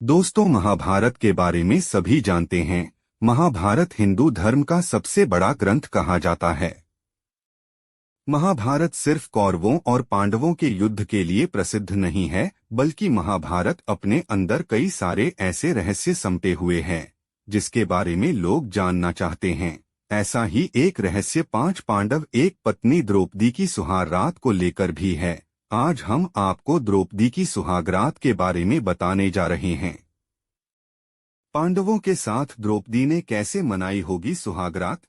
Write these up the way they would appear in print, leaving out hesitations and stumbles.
दोस्तों, महाभारत के बारे में सभी जानते हैं। महाभारत हिंदू धर्म का सबसे बड़ा ग्रंथ कहा जाता है। महाभारत सिर्फ कौरवों और पांडवों के युद्ध के लिए प्रसिद्ध नहीं है, बल्कि महाभारत अपने अंदर कई सारे ऐसे रहस्य समेटे हुए हैं जिसके बारे में लोग जानना चाहते हैं। ऐसा ही एक रहस्य 5 पांडव एक पत्नी द्रौपदी की सुहाग रात को लेकर भी है। आज हम आपको द्रौपदी की सुहाग रात के बारे में बताने जा रहे हैं। पांडवों के साथ द्रौपदी ने कैसे मनाई होगी सुहाग रात।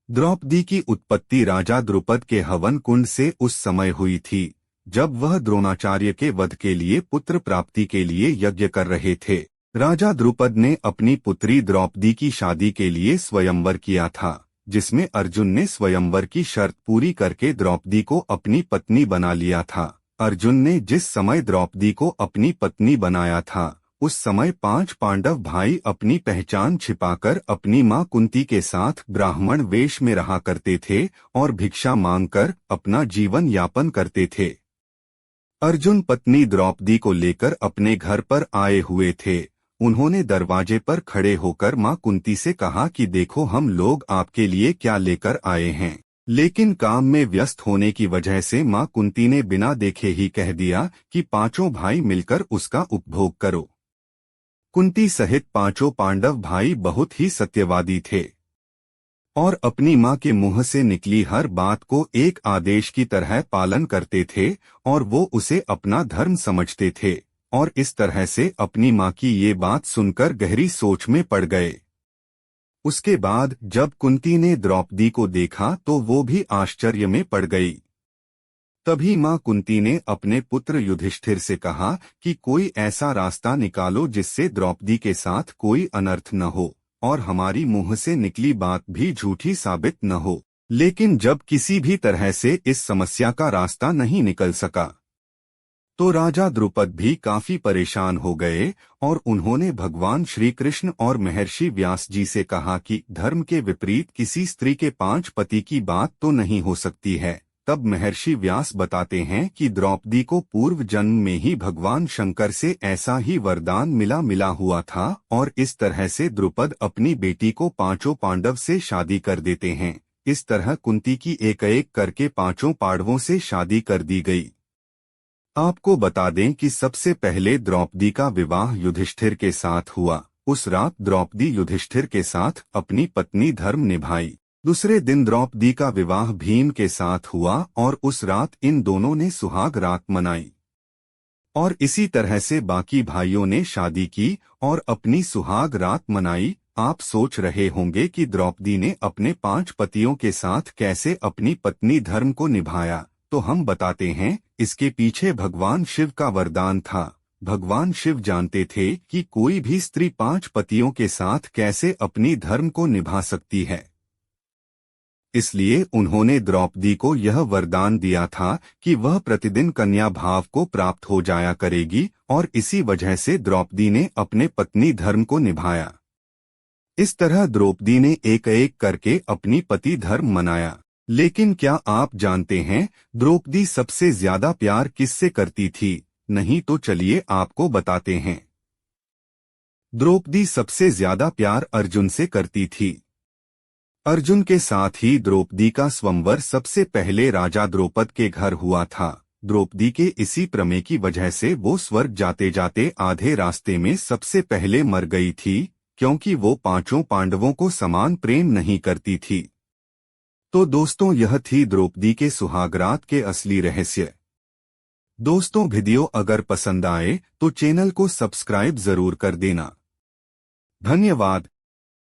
द्रौपदी की उत्पत्ति राजा द्रुपद के हवन कुंड से उस समय हुई थी जब वह द्रोणाचार्य के वध के लिए पुत्र प्राप्ति के लिए यज्ञ कर रहे थे। राजा द्रुपद ने अपनी पुत्री द्रौपदी की शादी के लिए स्वयंवर किया था, जिसमें अर्जुन ने स्वयंवर की शर्त पूरी करके द्रौपदी को अपनी पत्नी बना लिया था। अर्जुन ने जिस समय द्रौपदी को अपनी पत्नी बनाया था, उस समय 5 पांडव भाई अपनी पहचान छिपाकर अपनी मां कुंती के साथ ब्राह्मण वेश में रहा करते थे और भिक्षा मांगकर अपना जीवन यापन करते थे। अर्जुन पत्नी द्रौपदी को लेकर अपने घर पर आए हुए थे। उन्होंने दरवाजे पर खड़े होकर मां कुंती से कहा कि देखो, हम लोग आपके लिए क्या लेकर आए हैं। लेकिन काम में व्यस्त होने की वजह से मां कुंती ने बिना देखे ही कह दिया कि 5 भाई मिलकर उसका उपभोग करो। कुंती सहित 5 पांडव भाई बहुत ही सत्यवादी थे और अपनी मां के मुंह से निकली हर बात को एक आदेश की तरह पालन करते थे और वो उसे अपना धर्म समझते थे, और इस तरह से अपनी मां की ये बात सुनकर गहरी सोच में पड़ गए। उसके बाद जब कुंती ने द्रौपदी को देखा तो वो भी आश्चर्य में पड़ गई। तभी मां कुंती ने अपने पुत्र युधिष्ठिर से कहा कि कोई ऐसा रास्ता निकालो जिससे द्रौपदी के साथ कोई अनर्थ न हो और हमारी मुंह से निकली बात भी झूठी साबित न हो। लेकिन जब किसी भी तरह से इस समस्या का रास्ता नहीं निकल सका तो राजा द्रुपद भी काफी परेशान हो गए और उन्होंने भगवान श्री कृष्ण और महर्षि व्यास जी से कहा कि धर्म के विपरीत किसी स्त्री के 5 पति की बात तो नहीं हो सकती है। तब महर्षि व्यास बताते हैं कि द्रौपदी को पूर्व जन्म में ही भगवान शंकर से ऐसा ही वरदान मिला हुआ था और इस तरह से द्रुपद अपनी बेटी को 5 पांडव से शादी कर देते हैं। इस तरह कुंती की एक करके 5 पांडवों से शादी कर दी गई। आपको बता दें कि सबसे पहले द्रौपदी का विवाह युधिष्ठिर के साथ हुआ। उस रात द्रौपदी युधिष्ठिर के साथ अपनी पत्नी धर्म निभाई। दूसरे दिन द्रौपदी का विवाह भीम के साथ हुआ और उस रात इन दोनों ने सुहाग रात मनाई। और इसी तरह से बाकी भाइयों ने शादी की और अपनी सुहाग रात मनाई। आप सोच रहे होंगे कि द्रौपदी ने अपने 5 पतियों के साथ कैसे अपनी पत्नी धर्म को निभाया, तो हम बताते हैं। इसके पीछे भगवान शिव का वरदान था। भगवान शिव जानते थे कि कोई भी स्त्री 5 पतियों के साथ कैसे अपनी धर्म को निभा सकती है, इसलिए उन्होंने द्रौपदी को यह वरदान दिया था कि वह प्रतिदिन कन्या भाव को प्राप्त हो जाया करेगी और इसी वजह से द्रौपदी ने अपने पत्नी धर्म को निभाया। इस तरह द्रौपदी ने एक करके अपनी पति धर्म मनाया। लेकिन क्या आप जानते हैं द्रौपदी सबसे ज्यादा प्यार किससे करती थी? नहीं तो चलिए आपको बताते हैं। द्रौपदी सबसे ज्यादा प्यार अर्जुन से करती थी। अर्जुन के साथ ही द्रौपदी का स्वयंवर सबसे पहले राजा द्रुपद के घर हुआ था। द्रौपदी के इसी प्रमेय की वजह से वो स्वर्ग जाते जाते आधे रास्ते में सबसे पहले मर गई थी, क्योंकि वो 5 पांडवों को समान प्रेम नहीं करती थी। तो दोस्तों, यह थी द्रौपदी के सुहागरात के असली रहस्य। दोस्तों, वीडियो अगर पसंद आए तो चैनल को सब्सक्राइब जरूर कर देना। धन्यवाद।